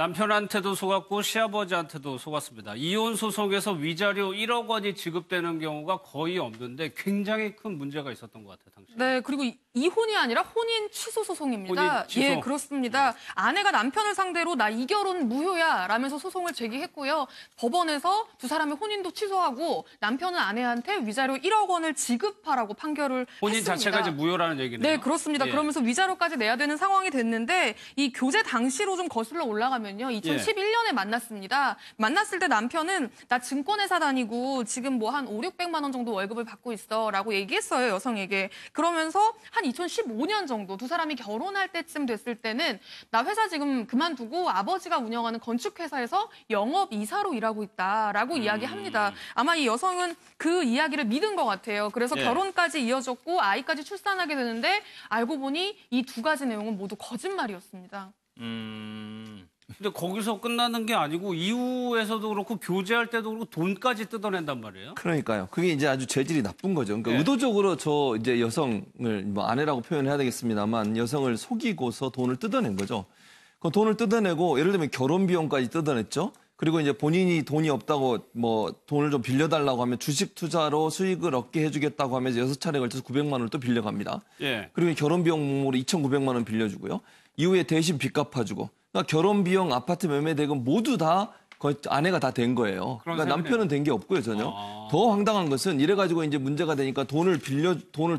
남편한테도 속았고 시아버지한테도 속았습니다. 이혼 소송에서 위자료 1억 원이 지급되는 경우가 거의 없는데 굉장히 큰 문제가 있었던 것 같아요, 당시. 네, 그리고 이혼이 아니라 혼인 취소 소송입니다. 혼인 취소. 예, 그렇습니다. 아내가 남편을 상대로 나 이 결혼 무효야 라면서 소송을 제기했고요. 법원에서 두 사람의 혼인도 취소하고 남편은 아내한테 위자료 1억 원을 지급하라고 판결을 혼인 했습니다. 자체가 이제 무효라는 얘기네요. 네, 그렇습니다. 예. 그러면서 위자료까지 내야 되는 상황이 됐는데 이 교제 당시로 좀 거슬러 올라가면요. 2011년에 만났습니다. 만났을 때 남편은 나 증권회사 다니고 지금 뭐 한 5, 600만 원 정도 월급을 받고 있어 라고 얘기했어요, 여성에게. 그러면서 한 2015년 정도 두 사람이 결혼할 때쯤 됐을 때는 나 회사 지금 그만두고 아버지가 운영하는 건축회사에서 영업이사로 일하고 있다라고 이야기합니다. 아마 이 여성은 그 이야기를 믿은 것 같아요. 그래서 예. 결혼까지 이어졌고 아이까지 출산하게 되는데 알고 보니 이 두 가지 내용은 모두 거짓말이었습니다. 근데 거기서 끝나는 게 아니고 이후에서도 그렇고 교제할 때도 그렇고 돈까지 뜯어낸단 말이에요. 그러니까요. 그게 이제 아주 재질이 나쁜 거죠. 그러니까 네. 의도적으로 저 이제 여성을 뭐 아내라고 표현해야 되겠습니다만 여성을 속이고서 돈을 뜯어낸 거죠. 그 돈을 뜯어내고 예를 들면 결혼 비용까지 뜯어냈죠. 그리고 이제 본인이 돈이 없다고 뭐 돈을 좀 빌려달라고 하면 주식 투자로 수익을 얻게 해주겠다고 하면서 6차례 걸쳐서 900만 원을 또 빌려갑니다. 예. 그리고 결혼 비용名目로 2,900만 원 빌려주고요. 이후에 대신 빚 갚아주고. 그러니까 결혼 비용, 아파트 매매 대금 모두 다 아내가 다 된 거예요. 그러니까 셈이네요. 남편은 된 게 없고요, 전혀. 더 황당한 것은 이래가지고 이제 문제가 되니까 돈을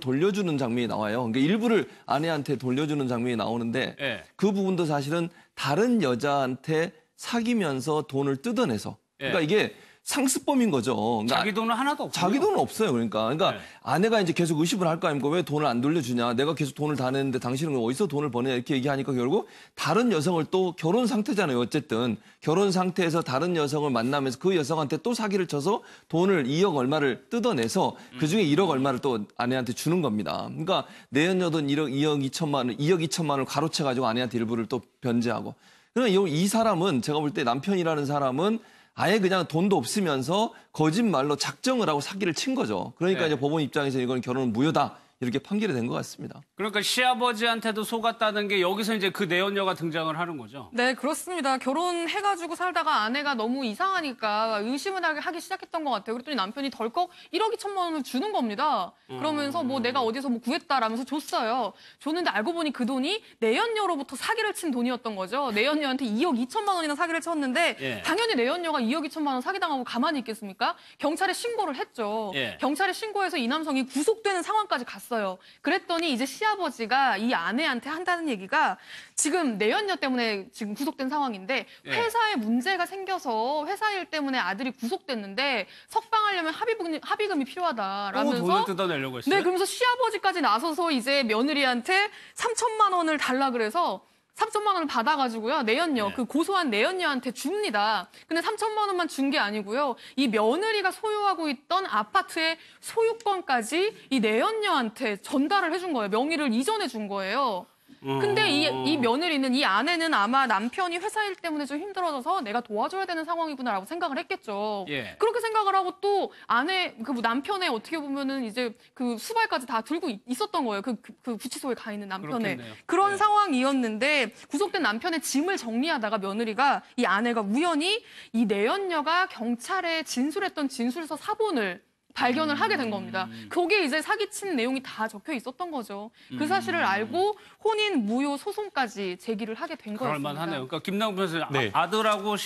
돌려주는 장면이 나와요. 그러니까 일부를 아내한테 돌려주는 장면이 나오는데 예. 그 부분도 사실은 다른 여자한테 사귀면서 돈을 뜯어내서. 그러니까 예. 이게 상습범인 거죠. 그러니까 자기 돈은 하나도 없고. 자기 돈은 없어요. 그러니까 네. 아내가 이제 계속 의심을 할 거 아닙니까? 왜 돈을 안 돌려주냐? 내가 계속 돈을 다 냈는데 당신은 어디서 돈을 버냐? 이렇게 얘기하니까 결국 다른 여성을 또 결혼 상태잖아요. 어쨌든 결혼 상태에서 다른 여성을 만나면서 그 여성한테 또 사기를 쳐서 돈을 2억 얼마를 뜯어내서 그중에 1억 얼마를 또 아내한테 주는 겁니다. 그러니까 내연녀돈 2억 2천만 원, 2억 2천만 원을 가로채가지고 아내한테 일부를 또 변제하고. 그러니까 이 사람은 제가 볼 때 남편이라는 사람은 아예 그냥 돈도 없으면서 거짓말로 작정을 하고 사기를 친 거죠. 그러니까 네. 이제 법원 입장에서 이건 결혼은 무효다. 이렇게 판결이 된 것 같습니다. 그러니까 시아버지한테도 속았다는 게 여기서 이제 그 내연녀가 등장을 하는 거죠. 네, 그렇습니다. 결혼해가지고 살다가 아내가 너무 이상하니까 의심을 하기 시작했던 것 같아요. 그랬더니 남편이 덜컥 1억 2천만 원을 주는 겁니다. 그러면서 뭐 내가 어디서 뭐 구했다라면서 줬어요. 줬는데 알고 보니 그 돈이 내연녀로부터 사기를 친 돈이었던 거죠. 내연녀한테 2억 2천만 원이나 사기를 쳤는데 예. 당연히 내연녀가 2억 2천만 원 사기당하고 가만히 있겠습니까? 경찰에 신고를 했죠. 예. 경찰에 신고해서 이 남성이 구속되는 상황까지 갔어요. 그랬더니 이제 시아버지가 이 아내한테 한다는 얘기가 지금 내연녀 때문에 지금 구속된 상황인데 회사에 문제가 생겨서 회사 일 때문에 아들이 구속됐는데 석방하려면 합의금이 필요하다라면서 돈을 뜯어내려고 했어요. 네, 그러면서 시아버지까지 나서서 이제 며느리한테 3천만 원을 달라 그래서 3천만 원을 받아가지고요. 내연녀, 네. 그 고소한 내연녀한테 줍니다. 근데 3천만 원만 준 게 아니고요. 이 며느리가 소유하고 있던 아파트의 소유권까지 이 내연녀한테 전달을 해준 거예요. 명의를 이전해 준 거예요. 근데 이 며느리는, 이 아내는 아마 남편이 회사 일 때문에 좀 힘들어져서 내가 도와줘야 되는 상황이구나라고 생각을 했겠죠. 예. 그렇게 생각을 하고 또 아내, 그 남편의 어떻게 보면은 이제 그 수발까지 다 들고 있었던 거예요. 그 구치소에 가 있는 남편의. 그렇겠네요. 그런 예. 상황이었는데 구속된 남편의 짐을 정리하다가 며느리가 이 아내가 우연히 이 내연녀가 경찰에 진술했던 진술서 사본을 발견을 하게 된 겁니다. 거기에 이제 사기친 내용이 다 적혀 있었던 거죠. 그 사실을 알고 혼인 무효 소송까지 제기를 하게 된 거였습니다. 그럴만하네요. 그러니까 김남국 변호사님, 네. 아들하고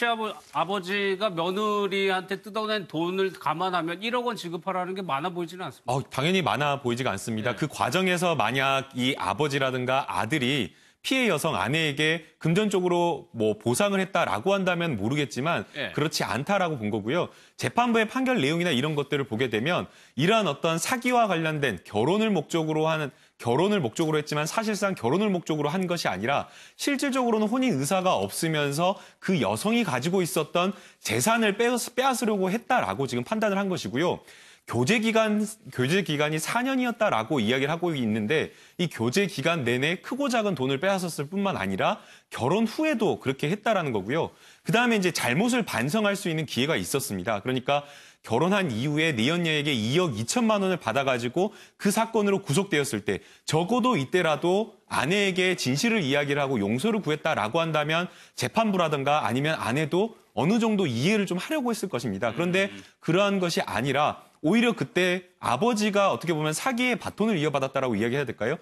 아버지가 며느리한테 뜯어낸 돈을 감안하면 1억 원 지급하라는 게 많아 보이지는 않습니다. 당연히 많아 보이지가 않습니다. 네. 그 과정에서 만약 이 아버지라든가 아들이 피해 여성 아내에게 금전적으로 뭐 보상을 했다라고 한다면 모르겠지만 예. 그렇지 않다라고 본 거고요. 재판부의 판결 내용이나 이런 것들을 보게 되면 이러한 어떤 사기와 관련된 결혼을 목적으로 했지만 사실상 결혼을 목적으로 한 것이 아니라 실질적으로는 혼인 의사가 없으면서 그 여성이 가지고 있었던 재산을 빼앗으려고 했다라고 지금 판단을 한 것이고요. 교제 기간이 4년이었다라고 이야기를 하고 있는데 이 교제 기간 내내 크고 작은 돈을 빼앗았을 뿐만 아니라 결혼 후에도 그렇게 했다라는 거고요. 그다음에 이제 잘못을 반성할 수 있는 기회가 있었습니다. 그러니까 결혼한 이후에 내연녀에게 2억 2천만 원을 받아가지고 그 사건으로 구속되었을 때 적어도 이때라도 아내에게 진실을 이야기를 하고 용서를 구했다라고 한다면 재판부라든가 아니면 아내도 어느 정도 이해를 좀 하려고 했을 것입니다. 그런데 그러한 것이 아니라 오히려 그때 아버지가 어떻게 보면 사기의 바톤을 이어받았다라고 이야기해야 될까요?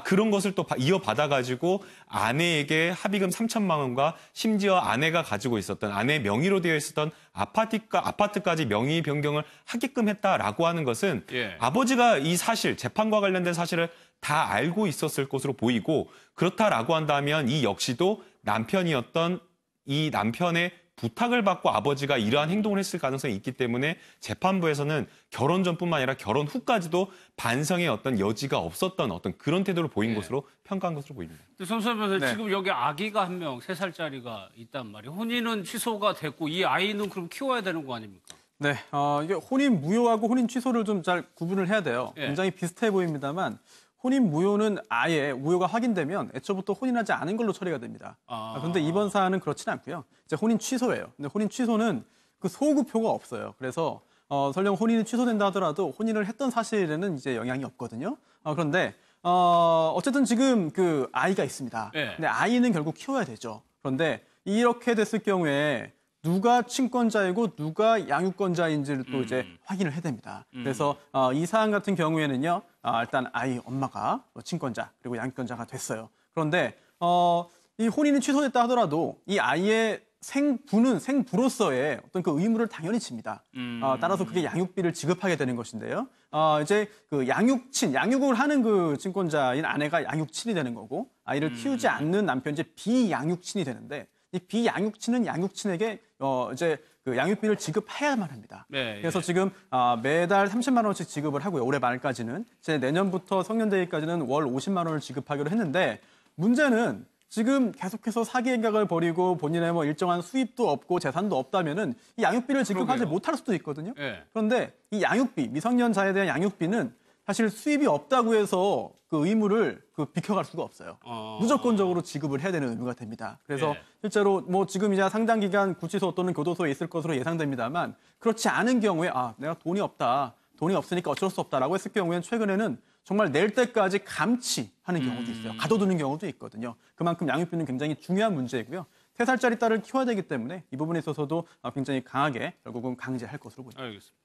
그런 것을 또 이어받아가지고 아내에게 합의금 3천만 원과 심지어 아내가 가지고 있었던 아내의 명의로 되어 있었던 아파트까지 명의 변경을 하게끔 했다라고 하는 것은 예. 아버지가 이 사실, 재판과 관련된 사실을 다 알고 있었을 것으로 보이고 그렇다라고 한다면 이 역시도 남편이었던 이 남편의 부탁을 받고 아버지가 이러한 행동을 했을 가능성이 있기 때문에 재판부에서는 결혼 전뿐만 아니라 결혼 후까지도 반성의 어떤 여지가 없었던 어떤 그런 태도를 보인 것으로 평가한 것으로 보입니다. 손수현 변호사님, 네. 지금 여기 아기가 한 명, 3살짜리가 있단 말이에요. 혼인은 취소가 됐고 이 아이는 그럼 키워야 되는 거 아닙니까? 네, 이게 혼인 무효하고 혼인 취소를 좀 잘 구분을 해야 돼요. 예. 굉장히 비슷해 보입니다만 혼인 무효는 아예 무효가 확인되면 애초부터 혼인하지 않은 걸로 처리가 됩니다. 그런데 이번 사안은 그렇지는 않고요. 이제 혼인 취소예요. 근데 혼인 취소는 그 소급표가 없어요. 그래서 설령 혼인이 취소된다 하더라도 혼인을 했던 사실에는 이제 영향이 없거든요. 그런데 어쨌든 지금 그 아이가 있습니다. 예. 근데 아이는 결국 키워야 되죠. 그런데 이렇게 됐을 경우에 누가 친권자이고 누가 양육권자인지를 또 이제 확인을 해야 됩니다. 그래서 이 사안 같은 경우에는요, 일단 아이 엄마가 친권자 그리고 양육권자가 됐어요. 그런데 이 혼인이 취소됐다 하더라도 이 아이의 생부로서의 어떤 그 의무를 당연히 집니다. 따라서 그게 양육비를 지급하게 되는 것인데요. 이제 그 양육을 하는 그 친권자인 아내가 양육친이 되는 거고 아이를 키우지 않는 남편이 이제 비양육친이 되는데 이 비양육친은 양육친에게 이제 그 양육비를 지급해야만 합니다. 네, 예. 그래서 지금 매달 30만 원씩 지급을 하고요. 올해 말까지는 이제 내년부터 성년되기까지는 월 50만 원을 지급하기로 했는데 문제는 지금 계속해서 사기 행각을 벌이고 본인의 뭐 일정한 수입도 없고 재산도 없다면은 이 양육비를 지급하지 그러게요. 못할 수도 있거든요. 예. 그런데 이 양육비, 미성년자에 대한 양육비는 사실 수입이 없다고 해서 그 의무를 비켜갈 수가 없어요. 무조건적으로 지급을 해야 되는 의무가 됩니다. 그래서 예. 실제로 뭐 지금 이제 상당 기간 구치소 또는 교도소에 있을 것으로 예상됩니다만 그렇지 않은 경우에 내가 돈이 없으니까 어쩔 수 없다라고 했을 경우에는 최근에는 정말 낼 때까지 감치하는 경우도 있어요. 가둬두는 경우도 있거든요. 그만큼 양육비는 굉장히 중요한 문제이고요. 3살짜리 딸을 키워야 되기 때문에 이 부분에 있어서도 굉장히 강하게 결국은 강제할 것으로 보입니다. 알겠습니다.